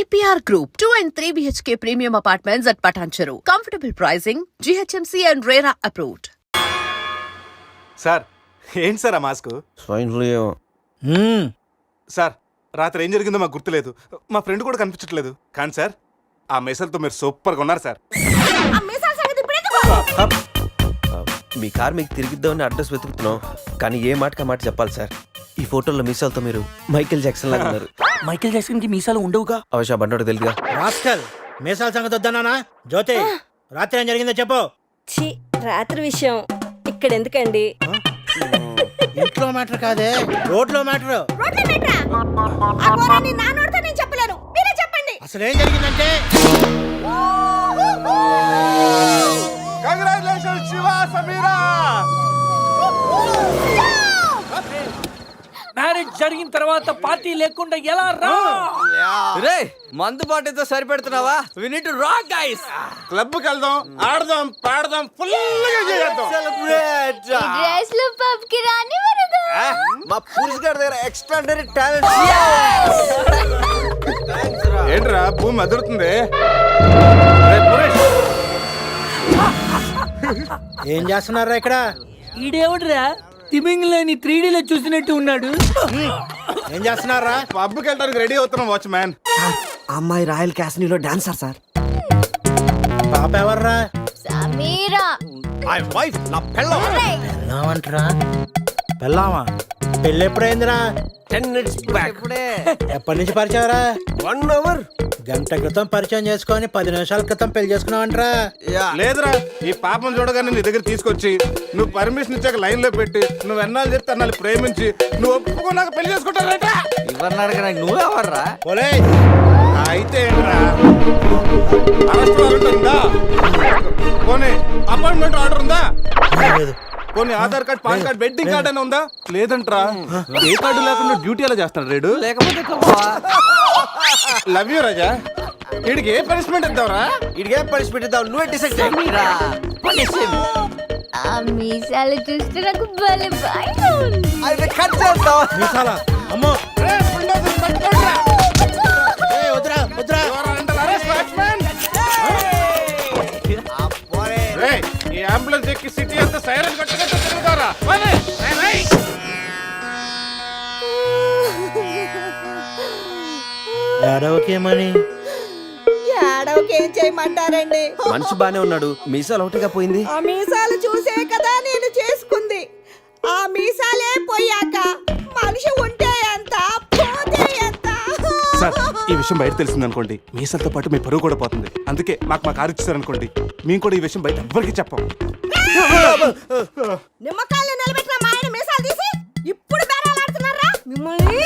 EPR Group, 2 and 3 BHK premium apartments at Patancheru. Comfortable pricing, GHMC and RERA approved. Sir ఏంటి sir ఆ mask? Swine flu. Sir రాత్రి ఏం జరిగిందో మాకు గుర్తులేదు, మా ఫ్రెండ్ కూడా కనిపించట్లేదు. కానీ సార్ ఆ మెసల్తో మీరు సూపర్గా ఉన్నారు సార్. మీ కార్ మీకు తిరిగిద్దామని అడ్రస్ వెతుకుతున్నాం, కానీ ఏ మాటకి మాట చెప్పాలి సార్. ఈ ఫోటోలో మీసాలతో మీరు మైకేల్ జాక్సన్ లాగా ఉన్నారు. మైకేల్ జాక్సన్ కి మీసాలు ఉండవుగా. అవశా బండోడు తెలుగుగా. రాస్కల్, మీసాల సంగతి వద్దన్నానా? జ్యోతి, రాత్రి ఏం జరిగిందో చెప్పు. రాత్రి విషయం ఇక్కడ ఎందుకండి? ఇంట్లో మ్యాటర్ కాదే, రోడ్లో మ్యాటర్. అసలు ఏం జరిగిందంటే, కంగ్రాచులేషన్స్ శివ, సమీరా. మ్యారేజ్ జరిగిన తర్వాత పార్టీ లేకుండా ఎలా రా? రే మందు బాటితో సరిపెడుతున్నావా? We need to rock guys. Club కి వెళ్దాం, ఆడదాం, పాడదాం, ఫుల్ గా చేద్దాం. సెలబ్రేట్. డ్రెస్ లో పబ్ కి రాని వరదు. మా పురుష్ గారి దగ్గర ఎక్స్ట్రాడనరీ టాలెంట్. ఏంట్రా భూమి అదురుతుంది? ఏం చేస్తున్నారా ఇక్కడ? ఈడేవడరా తిమింగ్లేని 3Dలో చూసినట్టు ఉన్నాడు. ఏం చేస్తున్నారా? పబ్కి వెళ్ళడానికి రెడీ అవుతున్నాం వాచ్ మ్యాన్. అమ్మాయి రాయల్ క్యాసినోలో డాన్సర్ సార్. పాప ఎవర్రా? సమీరా. మై వైఫ్, నా పెళ్ళాం. పెళ్ళామంటరా? పెళ్ళామా? పెళ్ళి ఎప్పుడైందిరా? 10 minutes బ్యాక్. ఎప్పటి నుంచి పరిచయరా? 1 hour. గంట క్రితం పరిచయం చేసుకొని 10 నిమిషాల క్రితం పెళ్లి చేసుకున్నావంటరా? లేదురా, ఈ పాపం చూడగానే నీ దగ్గర తీసుకొచ్చి నువ్వు పర్మిషన్ ఇచ్చాక లైన్ లో పెట్టి నువ్వు ఎన్నాళ్ళు చెప్తే అన్నాళ్ళు ప్రేమించి నువ్వు ఒప్పుకున్నాక పెళ్లి చేసుకుంటారట. ఇవన్నీ అడగ నువ్వే ఎవర్రా? పోలే అయితే ఏంట్రా, అరెస్ట్ వారెంట్ ఉందా? పోనీ అపాయింట్మెంట్ ఆర్డర్ ఉందా? పోనీ Aadhaar card, pan card, wedding card అని ఉందా? లేదంట్రా, ఏ కార్డు లేకుండా డ్యూటీ ఎలా చేస్తాడు రేడు? లేకపోతే లవ్ యూ రాజా. వీడికి ఏ పనిష్మెంట్ ఇద్దాంరా? ఇడిగే పనిష్మెంట్ ఇద్దాం, నువ్వే డిసైడ్ చేయరా. ఆ మీసాలు చూస్తే నాకు భలే భయం ఉంది. అయితే కట్ చేద్దాం. మీసాలా? అమ్మో, వద్దురా వద్దురా. ఈ అంబులెన్స్ ఎక్కి సిటీ అంతా సైరన్ కట్టుకుంటూ తిరుగుతారా? ఏడవకేమని? ఏడవకేం చేయమంటారండి? మనిషి బానే ఉన్నాడు, మీసాలు ఒకటిగా పోయింది. ఆ మీసాలు చూసే కదా నేను చేసుకుంది. ఆ మీసాలే పోయాక మనిషి ఉంటే ఎంత, పోతే ఎంత? సార్, ఈ విషయం బయట తెలిసింది అనుకోండి, మీసాలతో పాటు మీ పరువు కూడా పోతుంది. అందుకే మాకు మా కారు ఇచ్చారనుకోండి, మేము కూడా ఈ విషయం బయట ఎవ్వరికి చెప్పం. నిమ్మకాయలు నిలబెట్టిన మా ఆయన మీసాలు తీసి ఇప్పుడు బేరాలాడుతున్నారా మిమ్మల్ని?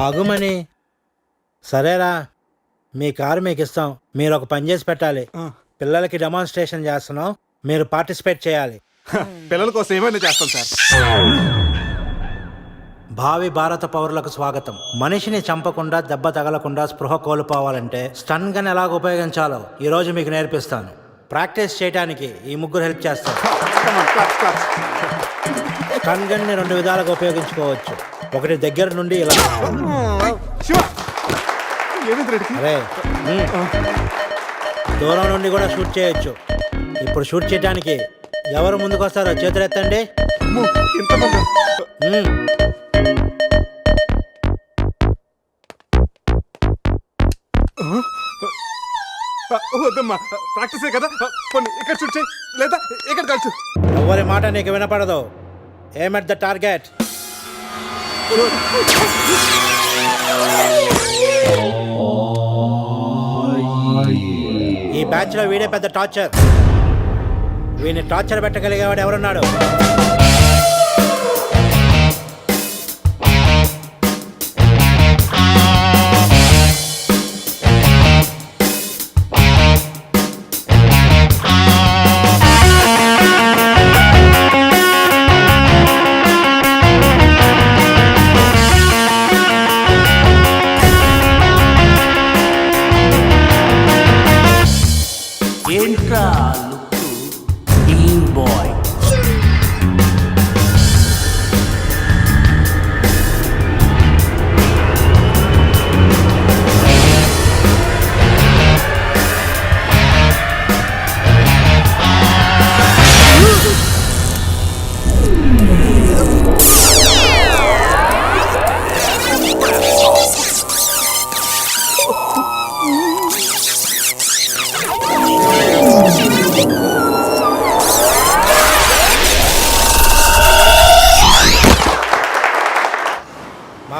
ఆగుమని. సరేరా, మీ కారు మీకు ఇస్తాం. మీరు ఒక పని చేసి పెట్టాలి. పిల్లలకి డెమాన్స్ట్రేషన్ చేస్తున్నాం, మీరు పార్టిసిపేట్ చేయాలి. పిల్లల కోసం ఏమైనా చేస్తాం సార్. భావి భారత పౌరులకు స్వాగతం. మనిషిని చంపకుండా, దెబ్బ తగలకుండా స్పృహ కోల్పోవాలంటే స్టన్ గన్ ఎలాగ ఉపయోగించాలో ఈరోజు మీకు నేర్పిస్తాను. ప్రాక్టీస్ చేయడానికి ఈ ముగ్గురు హెల్ప్ చేస్తారు. స్టన్ గన్ని 2 విధాలుగా ఉపయోగించుకోవచ్చు. ఒకటి దగ్గర నుండి ఇలా, అరే దూరం నుండి కూడా షూట్ చేయొచ్చు. ఇప్పుడు షూట్ చేయడానికి ఎవరు ముందుకు వస్తారో చేతులు ఎత్తండి. వద్దమ్మా, ప్రాక్టీసే కదా. పోనీ ఇక్కడ షూట్ చేయి, లేదా ఇక్కడ కాల్చు. ఎవరి మాట నీకు వినపడదు. ఏమ్ ఎట్ ద టార్గెట్. ఈ బ్యాచ్ లో వీడే పెద్ద టార్చర్. వీడిని టార్చర్ పెట్టగలిగేవాడు ఎవరున్నాడు? ఏంట్రా లుక్, టీమ్ బాయ్.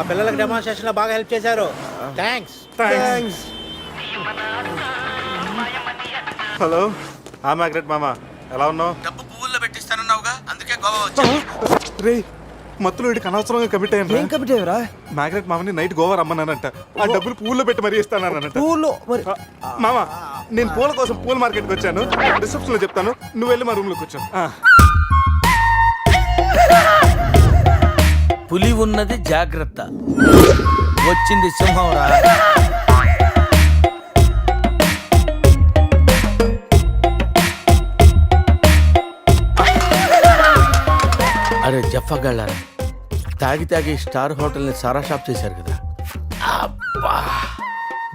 మా పిల్లలకి డెమాన్స్ట్రేషన్ లో బాగా హెల్ప్ చేశారు. థ్యాంక్స్. హలో మ్యాగ్రెట్ మామ, ఎలా ఉన్నావు? డబ్బు పువ్వుల్లో పెట్టిస్తానన్నావుగా, అందుకే గోవా వచ్చా. రే మత్తులో వీడికి అనవసరంగా కమిట్ అయ్యాను. కమిటీ ఎవరా? మ్యాగ్రెట్ మామని నైట్ గోవా రమ్మన్నానంట. ఆ డబ్బులు పూల్లో పెట్టి మరీ ఇస్తానంట. పువ్వుల్లో మరి మామ, నేను పూల కోసం పూల మార్కెట్కి వచ్చాను. రిసెప్షన్ లో చెప్తాను, నువ్వు వెళ్ళి మా రూమ్ లోకి వచ్చాను. పులి ఉన్నది జాగ్రత్త, వచ్చింది సింహం రా. అరే జఫాగాళ్ళారా, తాగి తాగి స్టార్ హోటల్ని సారా షాప్ చేశారు కదా. అబ్బా,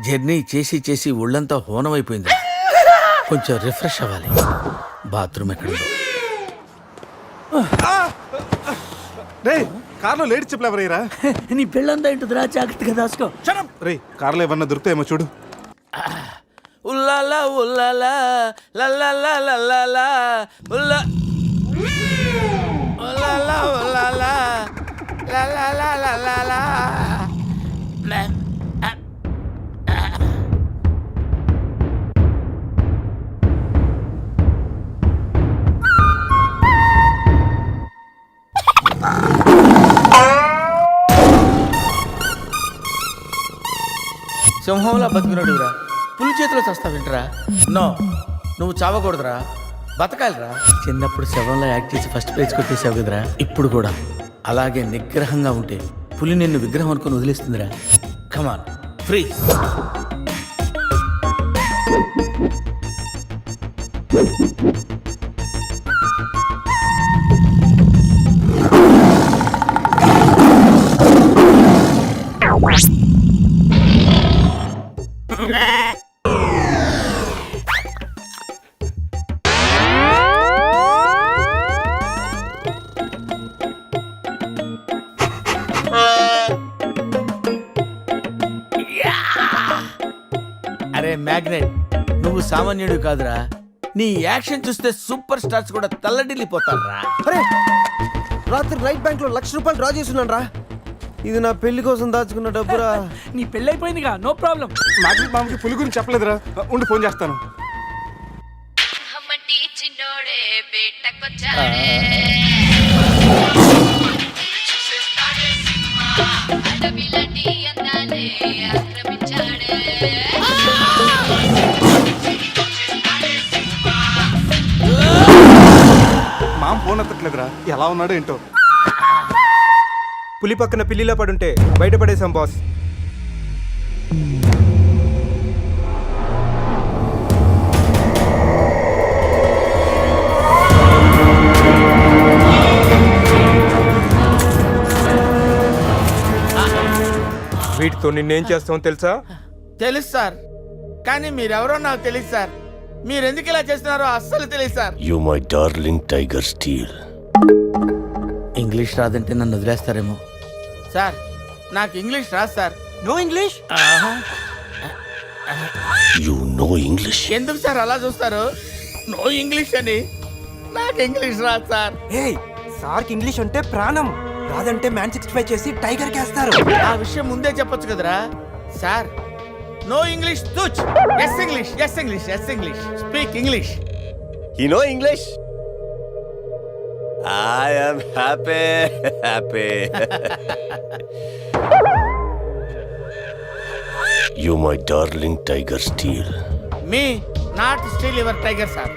జర్నీ చేసి చేసి ఒళ్ళంతా హోనమైపోయింది. కొంచెం రిఫ్రెష్ అవ్వాలి. బాత్రూమ్ ఎక్కడుందో. రే కార్లో లేడీ చెప్పులు ఎవరయ్యరా? నీ పెళ్ళంతా ఏంటిదిరా, జాగ్రత్తగా దాసుకో. రే కార్లో ఏమన్నా దొరుకుతాయేమో చూడు. ఉల్లాలా ఉల్లాలా లల్లాలా లల్లాలా ఉల్లా ఉల్లాలా ఉల్లాలా లల్లాలా లల్లాలా. సింహంలా బతికినడురా, పులి చేతిలో చస్తావేంట్రా? నో, నువ్వు చావకూడదురా, బతకాలిరా. చిన్నప్పుడు శవంలో యాక్ట్ చేసి ఫస్ట్ ప్రైజ్ కొట్టేసావు కదరా, ఇప్పుడు కూడా అలాగే నిగ్రహంగా ఉంటే పులి నిన్ను విగ్రహం అనుకుని వదిలేస్తుందిరా. కమాన్, ఫ్రీ. అరే మ్యాగ్నెట్, నువ్వు సామాన్యుడు కాదురా. నీ యాక్షన్ చూస్తే సూపర్ స్టార్స్ కూడా తల్లడిల్లిపోతారా. అరే రాత్రి రైట్ బ్యాంక్ లో ₹1,00,000 డ్రా చేస్తున్నాను రా. ఇది నా పెళ్లి కోసం దాచుకున్న డబ్బురా. నీ పెళ్ళైపోయిందిగా, నో ప్రాబ్లం. మ్యాగ్రెట్ మామకి పులి గురించి చెప్పలేదురా, ఉండి ఫోన్ చేస్తాను. మామ ఫోన్ ఎత్తట్లేదురా, ఎలా ఉన్నాడో ఏంటో. పులి పక్కన పిల్లిలో పడుంటే బయటపడేశాం బాస్. వీటితో నిన్నేం చేస్తామో తెలుసా? తెలుసు సార్, కానీ మీరెవరో నాకు తెలియదు సార్. మీరు ఎందుకు ఇలా చేస్తున్నారో అస్సలు తెలియదు sir. You my darling tiger steel. English రాదంటే నన్ను వదిలేస్తారేమో సార్. నాకు ఇంగ్లీష్ రాదు sir. No English? You know English. ఎందుకు సార్ అలా చూస్తారు? నో ఇంగ్లీష్ అని. నాకు ఇంగ్లీష్ రాదు సార్. ఏయ్, సార్కి ఇంగ్లీష్ అంటే ప్రాణం. రాదంటే మ్యాన్ 65 చేసి టైగర్ కేస్తారు. ఆ విషయం ముందే చెప్పొచ్చు కదరా sir. No English touch. Yes English, yes English, yes English. Speak English. You know English? I am happy. You my darling tiger steel. Me not steal your tiger sir.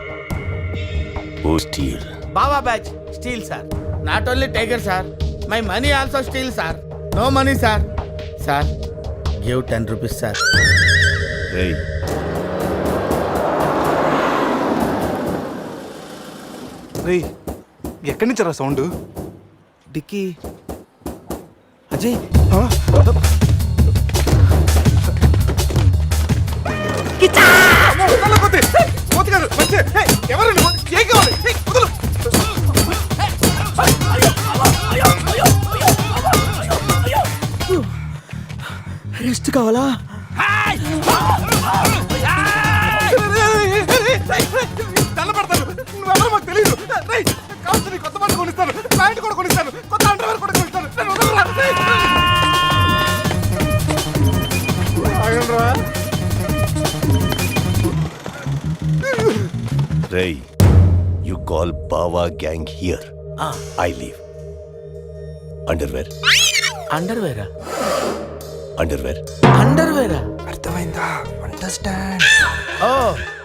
Who steal? Baba batch steal sir. Not only tiger sir, my money also steal sir. No money sir. Sir give 10 rupees sir. Hey. రే ఎక్కడి నుంచి రా sound? Dicky Ajay. Rest కావాలా? తెల్లబడతాను, నువ్వెవరో మాకు తెలియదు. కావచ్చు నీ కొత్త బట్టలు కొనిస్తాను, ప్యాంట్ కూడా కొనిస్తాను, కొత్త అండర్వేర్ కూడా కొనిస్తాను. Ray, you call Bawa gang here. I leave. Underwear. అండర్వేరా Underwear. అండర్వేరా అర్థమైందా? అండర్స్టాండ్. ఓ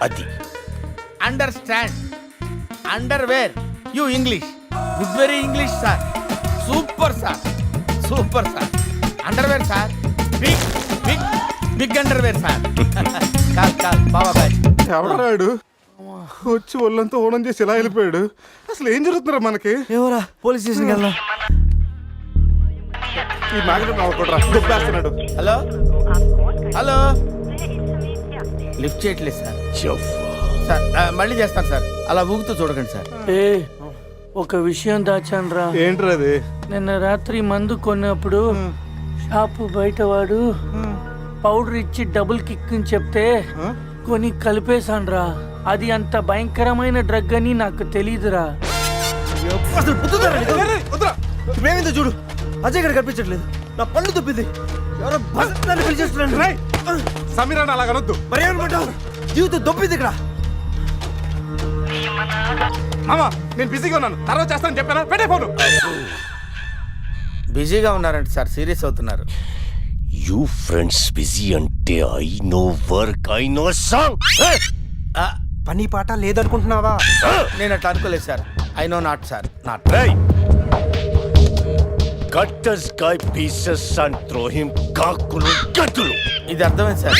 Adi. Understand underwear you English good very English sir super sir super sir underwear sir big big big underwear sir కాల్ కాల్ బాబా batch ఎవడరాడు వచ్చి ఒళ్ళంతా ఓనం చేసి ఇలా వెళ్ళిపోయాడు. అసలు ఏం జరుగుతున్నారా మనకి? ఏమోరా పోలీస్ స్టేషన్కి వెళ్దాం. ఈ మ్యాగ్నెట్ నవ్వకూడరా, దుబ్బేస్తున్నాడు. హలో హలో లిఫ్ట్ చేయట్లేదు సార్ Jaffa. సార్ మళ్ళీ చేస్తాను సార్ అలా ఊగుతూ చూడకండి సార్ ఒక విషయం దాచాన్రా. ఏంట్రా అది? నిన్న రాత్రి మందు కొన్నప్పుడు షాపు బయటవాడు పౌడర్ ఇచ్చి డబుల్ కిక్ అని చెప్తే కొని కలిపేశాన్రా. అది అంత భయంకరమైన డ్రగ్ అని నాకు తెలీదురా. అసలు పుట్టుతారా నీకు? ఇప్పుడేమైందో చూడు, అజయ్ ఇక్కడ కనిపించట్లేదు. నా పళ్ళు తప్పింది. ఎవరో నన్ను పిలిచేస్తున్నాను. రేయ్, సమీరాన్ని అలా కనొద్దు. మరి ఏమనుకుంటావు? జీవితం దొప్పింది ఇక్కడ. మామా నేను బిజీగా ఉన్నాను, తర్వాత చేస్తానని చెప్పానా? పెట్టే ఫోను. బిజీగా ఉన్నారంట సార్, సీరియస్ అవుతున్నారు. You friends busy ante I know work, I know song. Hey! పని పాట లేదనుకుంటున్నావా? నేను అట్లా అనుకోలేదు sir. I know not sir, not. Hey! Cut this guy pieces and throw him kakulu gatulu. ఇది అర్థమైంది సార్.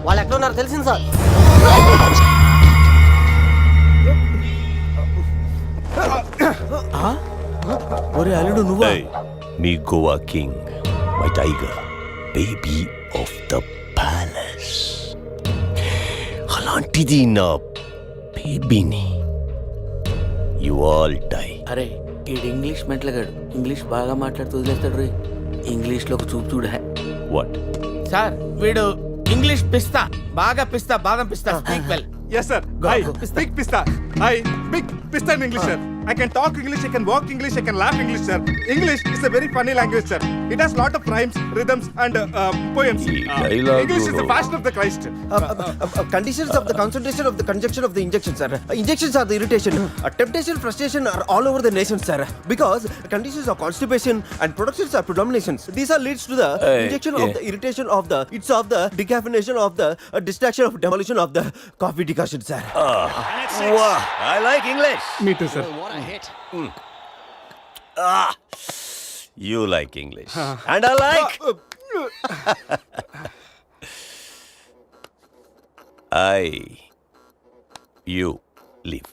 వాళ్ళు ఎక్కడ ఉన్నారో తెలిసింది సార్. ఒరే అల్లుడు నువ్వా? Hey, me Goa king, my tiger, baby of the palace. అలాంటిది నా బేబీని. You all die. అరే ఈడు ఇంగ్లీష్ మెంట్లగాడు, ఇంగ్లీష్ బాగా మాట్లాడుతూ వదిలేస్తాడు రే. ఇంగ్లీష్లో ఒక చూపు చూడ. What? సార్ వీడు ఇంగ్లీష్ పిస్తా, బాగా పిస్తా, బాదం పిస్తా. Speak well. Yes sir. I speak pista. I speak pista in English sir. I can talk English, I can walk English, I can laugh English sir. English is a very funny language sir. It has lot of rhymes, rhythms and poems. dialogue English is the fashion of the Christ. Conditions of the concentration of the conjunction of the injection, sir. Injections are the irritation. Temptation, frustration are all over the nation, sir. Because conditions of constipation and productions are predominations. These are leads to the injection of the irritation of the, it's of the decaffeination of the distraction of demolition of the coffee decoction, sir. Wow, I like English. Me too sir. You like English. And I like. You leave.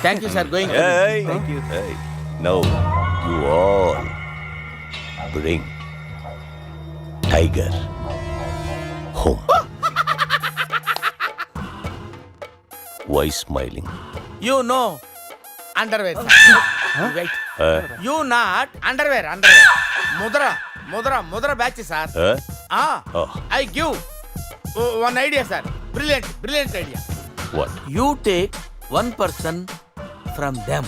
Thank you sir. Going. Hey, thank you. Hey, now you all bring Tiger home. Why smiling? You know underwear. Right. You not underwear. Underwear Mudra Mudra Mudra batch sir. Oh. I give one idea sir. Brilliant brilliant idea. What? You take 1 person from them.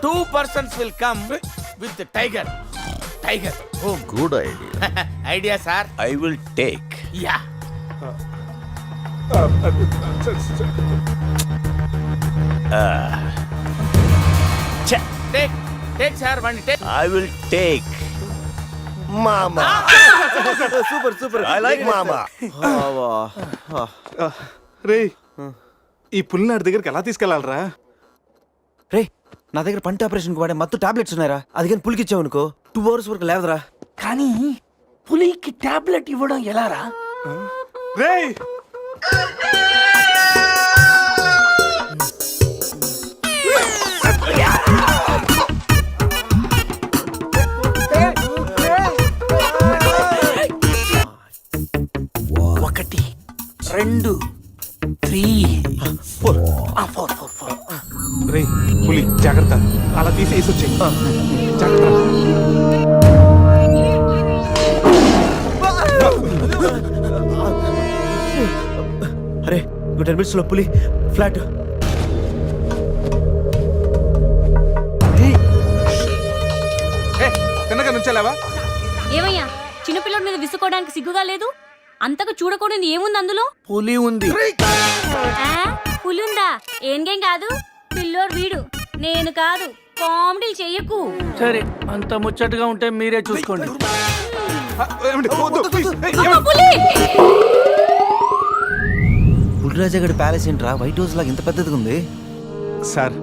2 persons will come with the tiger. Tiger home. Good idea. Idea sir. I will take. Yeah. Take take sir one take. I will take. Mama. Super, super. I like Mama. రే, ఈ పుల్లినాడి దగ్గరికి ఎలా తీసుకెళ్ళాలరా? రే నా దగ్గర పంట ఆపరేషన్కి వాడే మత్తు tablets ఉన్నాయరా. అది కానీ పులికిచ్చావు అనుకో 2 hours వరకు లేవదరా. కానీ పులికి టాబ్లెట్ ఇవ్వడం ఎలారా? రే ఒకటి 2 3 4 రే పులి జాగ్రత్త, అలా తీసి వేసొచ్చాయి. జాగ్రత్త. అరే 10 minutes లో పులి ఫ్లాట్. తిన్నగా నుంచెలావా? ఏమయ్యా చిన్నపిల్లడి మీద విసుకోవడానికి సిగ్గుగా లేదు? అంతగా చూడకూడదు ఏముంది అందులో? పులి ఉంది. పులి ఉందా? ఏం కాదు, పిల్లోడు వీడు, నేను కాదు. కామెడీలు చెయ్యకు. సరే, అంత ముచ్చటగా ఉంటే మీరే చూసుకోండి. ఏమండి, వద్దు, please. పులి! పులిరాజగడ్ ప్యాలెస్ ఏంట్రా వైట్ హౌస్ లాగా ఇంత పెద్దదిగా ఉంది? సార్,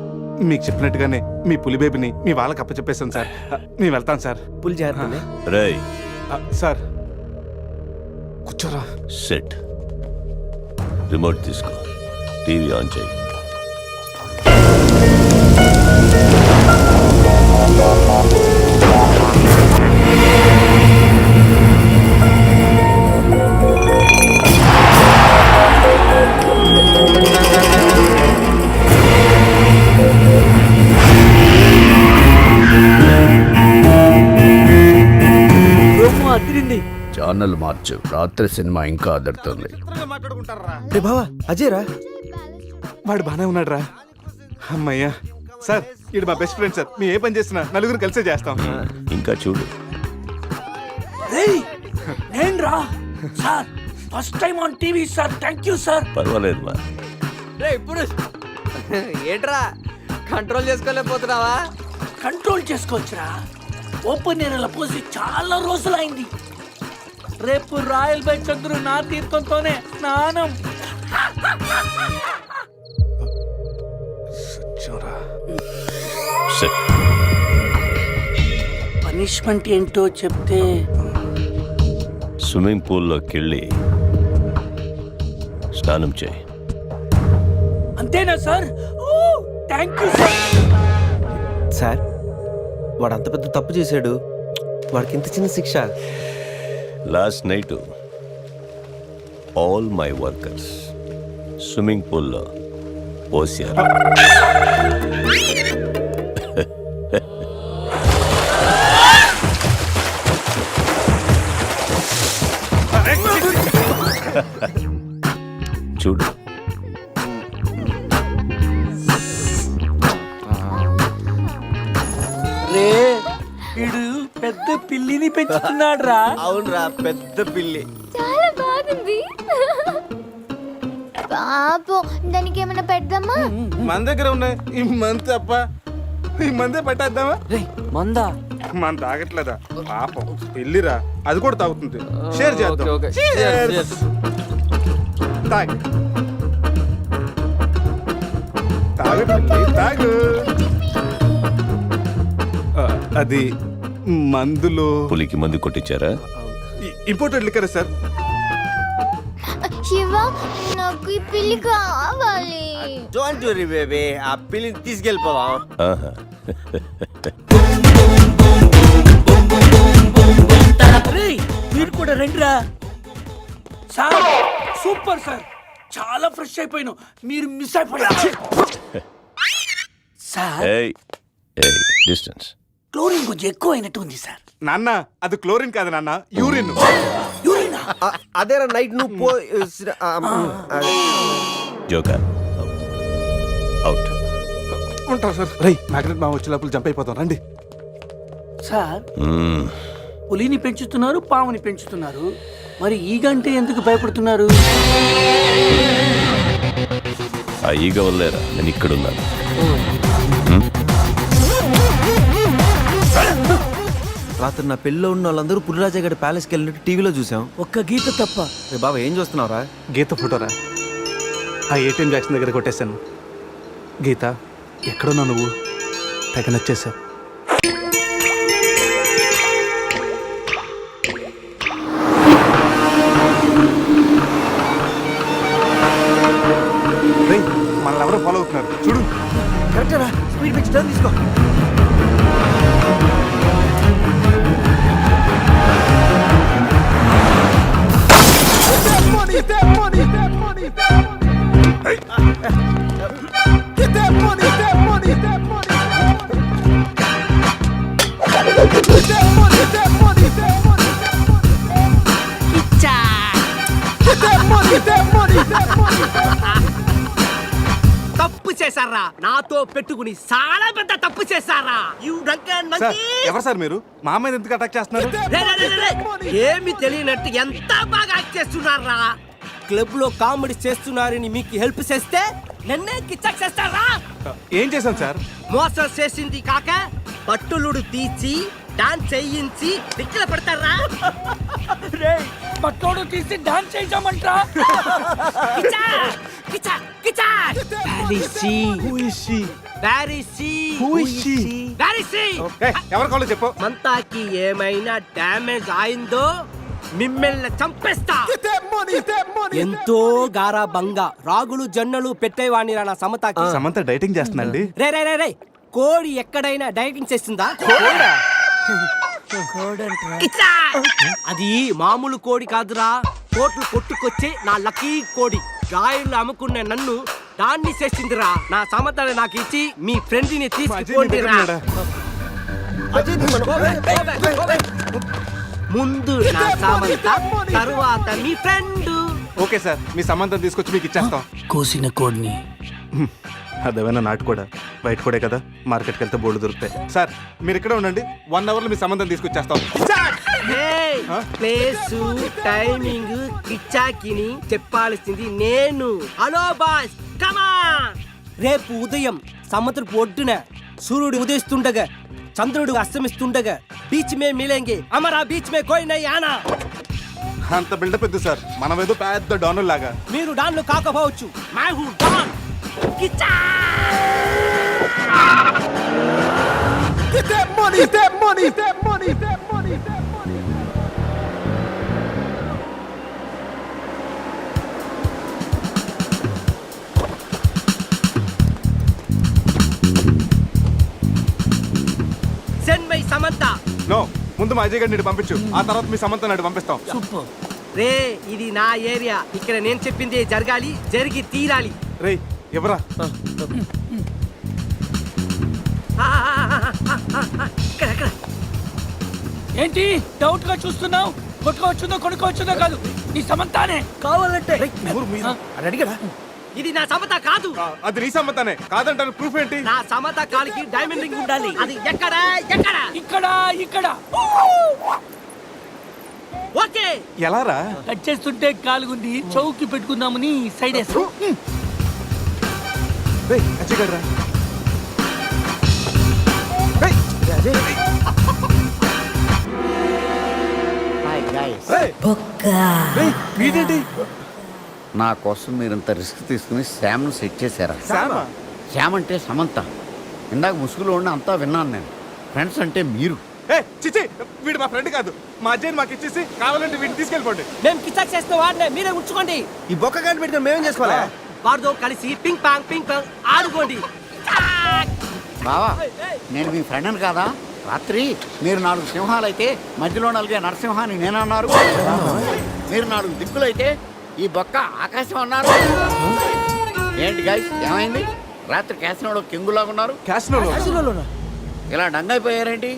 మీకు చెప్పినట్టుగానే మీ పులి బేబీని మీ వాళ్ళకి అప్పచెప్పేస్తాను సార్. మేము వెళ్తాం సార్. పులి జాగ్రత్త. రేయ్ సార్ కూర్చోరా. సెట్ రిమోట్ తీసుకో, టీవీ ఆన్ చేయి. ఛానల్ మార్చు, రాత్రి సినిమా ఇంకా అదరుతుంది. రే బావా, అజయ్ రా. వాడు బానే ఉన్నాడు రా. అమ్మయ్యా. సార్, ఇది మా బెస్ట్ ఫ్రెండ్ సార్. మేము ఏ పని చేస్తున్నా నలుగురు కలిసే చేస్తాం. ఇంకా చూడు. నేను రా sir, first time on TV sir. Thank you sir. పర్వాలేదు మా. ఏంట్రా కంట్రోల్ చేసుకోలేకపోతున్నావా? కంట్రోల్ చేసుకోవచ్చురా. ఓపెన్ ఏరియాలో పోసి చాలా రోజులైంది. రేపు రాయల్ బై చంద్రు నా తీర్థంతోనే స్నానం. సెట్. పనిష్మెంట్ ఏంటో చెప్తే స్విమ్మింగ్ పూల్లోకి వెళ్ళి స్నానం చేయి. అంతేనా sir? Thank you sir. Sir, వాడు అంత పెద్ద తప్పు చేశాడు, వాడికి ఇంత చిన్న శిక్ష. Last night all my workers swimming పూల్లో పోసారు. చూడు. రే, వీడు పెద్ద పిల్లిని పెంచుతున్నాడు రా. అవునరా, పెద్ద పిల్లి. చాలా బాగుంది. పాపం, దానికి ఏమైనా పెడదామా? మన దగ్గర ఉన్నాయి ఈ మంది తప్ప. ఈ మందే పెట్టేద్దామా? మందా? మన తాగట్లేదా పాపం? పెళ్ళిరా, అది కూడా తాగుతుంది. షేర్ చేద్దాం. Cheers. తాగు తాగు పిల్లి, తాగు. అది మందులో పులికి మందు కొట్టించారా? Imported liquor sir. శివ, నాకు ఈ పిల్లి కావాలి. డోంట్ వరీ బేబీ, ఆ పిల్లిని తీసుకెళ్ళిపోవా. ఆహా. రేయ్, మీరు కూడా రండిరా. సార్, సూపర్ సార్, చాలా ఫ్రెష్ అయిపోయాను. మీరు మిస్ అయిపోయారు సార్. ఏయ్ ఏయ్, డిస్టెన్స్. క్లోరిన్ కొంచెం ఎక్కువ అయినట్టు ఉంది సార్. నాన్న, అది క్లోరిన్ కాదు నాన్న, యూరిన్. యూరినా? అదేరా నైట్ నువ్వు పో. Joker out. ఉంటాం సార్. రై, మ్యాగ్నెట్ మా వచ్చే లోపల జంప్ అయిపోతాం. రండి సార్. పులిని పెంచుతున్నారు, పాముని పెంచుతున్నారు, మరి ఈగంటే ఎందుకు భయపడుతున్నారు? ఆ ఈగ వల్లేరా నేను ఇక్కడున్నాను. రాత్రి నా పెళ్ళిలో ఉన్న వాళ్ళందరూ పులిరాజగడ్ ప్యాలెస్కి వెళ్ళినట్టు టీవీలో చూసాం. ఒక్క గీత తప్ప. రే బాబా, ఏం చూస్తున్నావురా? గీత ఫోటోరా. ఆ ఏటీఎం జాక్సన్ దగ్గర కొట్టేశాను. గీత, ఎక్కడున్నా నువ్వు? తెగ నచ్చేసావు. మనల్ని ఎవరో ఫాలో అవుతున్నారు చూడు. కరెక్టరా, స్పీడ్ పెంచి టర్న్ తీసుకో. తప్పు చేశారా? నాతో పెట్టుకుని చాలా పెద్ద తప్పు చేశారా? సార్, ఎవరు సార్ మీరు? మా మీద ఎందుకు అటాక్ చేస్తున్నారు? ఏమి తెలియనట్టు ఎంత బాగా యాక్ట్ చేస్తున్నారా? క్లబ్ లో కామెడీ చేస్తున్నారని మీకు హెల్ప్ చేస్తే నన్నే కిచ్చక్ చేస్తారా? ఏం చేశాను సార్? మోసం చేసింది కాక పట్టులుడు తీసి డాన్స్ చేయించి దిక్కుల పెడతారా? పట్టోడు తీసి డాన్స్ చేసామంటరా? ఎవరి కాళ్ళు చెప్పు. మంతాకి ఏమైనా డ్యామేజ్ అయిందో మిమ్మల్ని చంపేస్తా. ఎంతో గారాబంగా రాగులు జొన్నలు పెట్టేవాణి నా సమతాకి. సమంత డైటింగ్ చేస్తుందండి. రే రే రే రే కోడి ఎక్కడైనా డైటింగ్ చేస్తుందా? ఇచ్చా! అది మామూలు కోడి కాదురా, కోట్లు కొట్టుకొచ్చే నా లక్కీ కోడి. గాయలు అమ్ముకున్న నన్ను దాన్ని చేసిందిరా. నా సమతని నాకు ఇచ్చి మీ ఫ్రెండ్ ని తీసుకోండిరా. ముందు నా సామంత, తరువాత మీ ఫ్రెండ్. ఓకే సార్, మీ సంబంధం తీసుకొచ్చి మీకు ఇచ్చేస్తాం. కోసిన కోడిని అదేమైనా నాటు కూడా బయట కూడా కదా, మార్కెట్కి వెళ్తే బోర్డు దొరుకుతాయి. సార్ మీరు ఇక్కడే ఉండండి, 1 hour లో మీ సంబంధం తీసుకొచ్చేస్తాం. ప్లేసు టైమింగ్ కిచ్చాకిని చెప్పాల్సింది నేను. హలో బాస్, కమా. రేపు ఉదయం సముద్రపు ఒడ్డున సూర్యుడు ఉదయిస్తుండగా చంద్రుడు అస్తమిస్తుండగా బీచ్ మే మిలేంగే, అమరా బీచ్ మే కోయి నై ఆనా. అంత బిల్డప్ ఎద్దు సార్, మనం ఏదో పెద్ద డానుల్ లాగా. మీరు డాన్లు కాకపోవచ్చు, మై హూ don. Kichcha! Send my Samantha. No, ముందు మా అజయ్ గారిని పంపించు, ఆ తర్వాత మీ సమంత నాడు పంపిస్తాం. సూపర్. రే ఇది నా ఏరియా, ఇక్కడ నేను చెప్పింది జరగాలి, జరిగి తీరాలి. రే ఎవరా? ఇక్కడ ఏంటి డౌట్ గా చూస్తున్నావు? కొట్టుకోవచ్చుందో కొనుక్కోవచ్చుందో కాదు, నీ సమంతానే కావాలంటే. అడిగడా? ఇది నా సమత కాదు. అది నీ సమ్మతానే కాదంటాను, ప్రూఫ్ ఏంటి? నా సమత కాలికి డైమండ్ రింగ్ ఉండాలి. అది ఎక్కడ ఎక్కడ? ఇక్కడ ఇక్కడ. ఓకే. ఎలా రా? కట్ చేస్తుంటే కాలుగుంది, చౌకి పెట్టుకుందామని సైడ్ వేస్తా. రే అజయ్ గారు రా. వీడేంటి? నా కోసం మీరింత రిస్క్ తీసుకుని శ్యామ్ను సెట్ చేశారా? శ్యామా? శ్యామ్ అంటే సమంత. ఇందాక ముసుగులో ఉన్న అంతా విన్నాను నేను. ఫ్రెండ్స్ అంటే మీరు. చిచి, వీడు మా ఫ్రెండ్ కాదు. మా అజయ్ మాకు ఇచ్చేసి కావాలంటే వీడిని తీసుకెళ్ళిపోండి. మేము కిచక్ చేస్తే వాడినే మీరే ఉంచుకోండి. ఈ బొక్క గాని పెట్టుకొని మేమేం చేసుకోవాలా? వారితో కలిసి పింగ్ పాంగ్ ఆడుకోండి. బావా, నేను మీ ఫ్రెండ్ అని కాదా? రాత్రి మీరు 4 సింహాలు అయితే మధ్యలో నలిగే నరసింహాన్ని నేనన్నారు. మీరు 4 దిక్కులైతే ఈ బొక్క ఆకాశం అన్నారు. ఏంటి గైస్, ఏమైంది? రాత్రి క్యాసినోలో కింగులాగా ఉన్నారు. క్యాసినోలో ఇలా డంగైపోయారేంటి?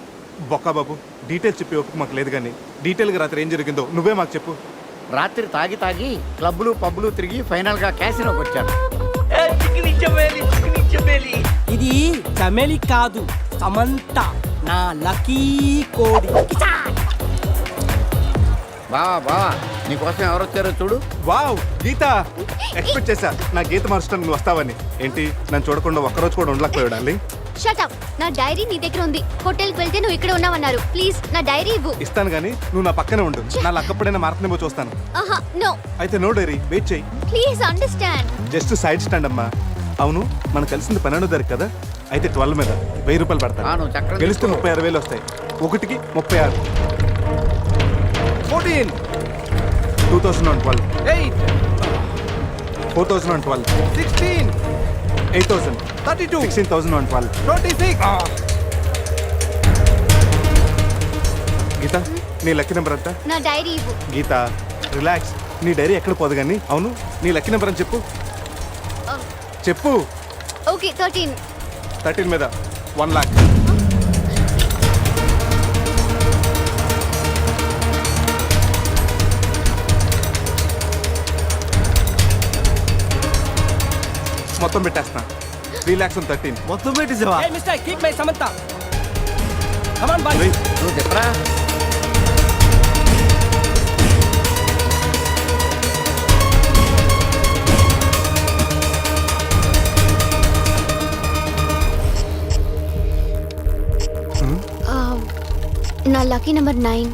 బొక్క బాబు, డీటెయిల్స్ చెప్పి ఓపిక మాకు లేదు, కానీ డీటెయిల్గా రాత్రి ఏం జరిగిందో నువ్వే మాకు చెప్పు. రాత్రి తాగి క్లబ్లు పబ్లు తిరిగి ఫైనల్ గా క్యాసినోకి వచ్చారు. ఇది చమేలి కాదు, సమంత, నా లక్కీ కోడి. బావా నీకోసం ఎవరు వచ్చారో చూడు. వావ్, గీత! ఎక్స్పెక్ట్ చేశా నా గీత మార్చడానికి నువ్వు వస్తావని. ఏంటి, నన్ను చూడకుండా ఒక్కరోజు కూడా ఉండలేకపోయాడు డార్లింగ్. Shut up. నా డైరీ నీ దగ్గర ఉంది. హోటల్కి వెళ్తే నువ్వు ఇక్కడ ఉన్నావన్నారు. ప్లీజ్ నా డైరీ ఇవ్వు. ఇస్తాను కానీ నువ్వు నా పక్కనే ఉండు. నా లక్కప్పుడైనా మారుతుందేమో చూస్తాను. ఆహా నో. అయితే నో డైరీ, వెయిట్ చేయి. Please understand. Just side stand అమ్మా. అవును, మనం కలిసింది 12వ తారీఖు కదా, అయితే 12 మీద 1000 రూపాయలు నువ్వు చక్రం పడతాను. గెలిస్తే 36,000 వస్తాయి. ఒకటికి 36. 14. 2012. 8. 4012. 16. 8,000. 32. 16,012. 26. గీత, నీ లక్కీ నెంబర్ ఎంత? నా డైరీ ఇవ్వు. గీత రిలాక్స్, నీ డైరీ ఎక్కడ పోదు కానీ. అవును, నీ లక్కీ నెంబర్ అని చెప్పు. చెప్పు. ఓకే 13. 13 మీద 1 lakh. మొత్తం పెట్టేస్తున్నా. 3 lakhs and 13. మొత్తం పెట్టేసావా? Hey mister, keep my Samantha. Come on boys. నువ్వు చెప్పరా? నా లక్కీ నెంబర్ 9.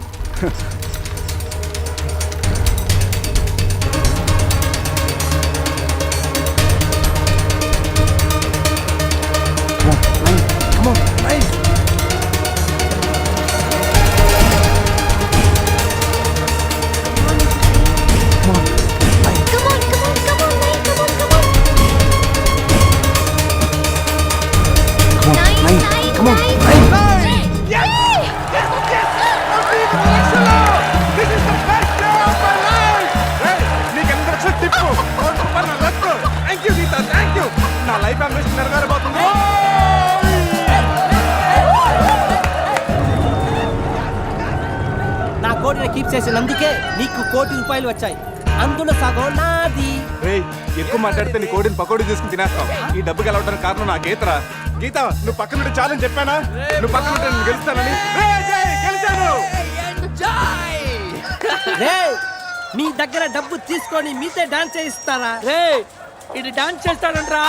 నా లైఫ్ అంబిషన్ నెరవేరబోతుంది. నా కోటిని కీప్ చేసినందుకే నీకు ₹1 కోటి వచ్చాయి. అందులో సగం నాది. రేయ్, ఎక్కువ మాట్లాడితే నీ కోడిని పకోడీ తీసుకుని తినేస్తాం. ఈ డబ్బు గెలవడానికి కారణం నా గీతరా. గీత, నువ్వు పక్కన నుండి చాలని చెప్పానా? నువ్వు పక్కన ఉంటే నేను గెలుస్తానని. గెలిచాను. రేయ్, మీ దగ్గర డబ్బు తీసుకొని మీతో డాన్స్ చేయిస్తారా? రే ఇది డాన్స్ చేస్తాడంట్రా.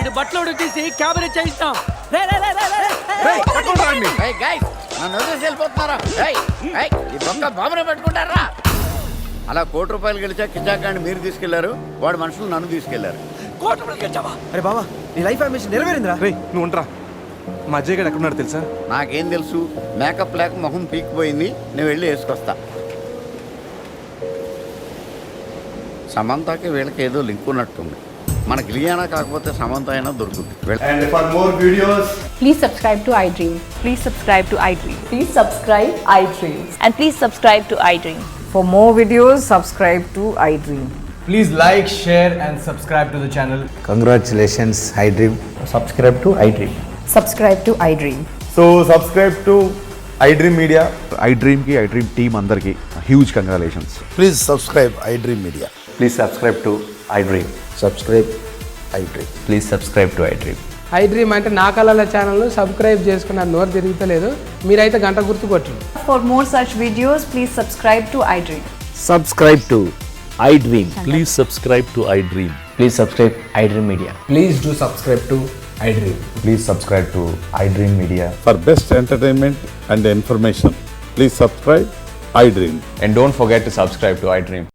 ఇది బట్టలు ఉడికేసి క్యాబరే చేయిస్తాం. రేయ్, పట్టుకుంటా వాడిని. నన్ను వదిలేసి వెళ్ళిపోతున్నారా? ఈ దొంగ బాబునే పట్టుకుంటారా? అలా ₹1 కోటి గెలిచా కిజాకాన్ని మీరు తీసుకెళ్లారు, వాడు మనుషులు నన్ను తీసుకెళ్లారు. అరే బావా, నీ లైఫ్ అంబిషన్ నెరవేరిందిరా. రేయ్, నువ్వు ఉండరా. మా అజయ్ గడు ఎక్కడున్నాడు తెలుసా? నాకేం తెలుసు, మేకప్ లేక మొహం పీకిపోయింది, నేను వెళ్ళి వేసుకొస్తా. సమంతకి వీళ్ళకి ఏదో లింక్ ఉన్నట్టుంది. మనకి లియానా కాకపోతే సమంత అయినా దొరుకుతుంది. And for more videos, Please subscribe to iDream. Please subscribe to iDream. Please subscribe iDream. And please subscribe to iDream. For more videos, subscribe to iDream. Please like, share and subscribe to the channel. Congratulations iDream. Subscribe to iDream. Subscribe to iDream. So subscribe to iDream Media. iDream ki iDream team andarki huge congratulations. Please subscribe iDream Media. Please subscribe to iDream. Subscribe iDream. Please subscribe to iDream. iDream అంటే నా కళల ఛానల్ను subscribe చేసుకున్న నోరు తిరుగుతలేదు. మీరైతే గంట గుర్తు కొట్టండి. For more such videos, please subscribe to iDream. Subscribe to iDream. Please subscribe to iDream. Please subscribe iDream Media. Please do subscribe to iDream. Please subscribe to iDream Media. For best entertainment and information, please subscribe iDream. And don't forget to subscribe to iDream.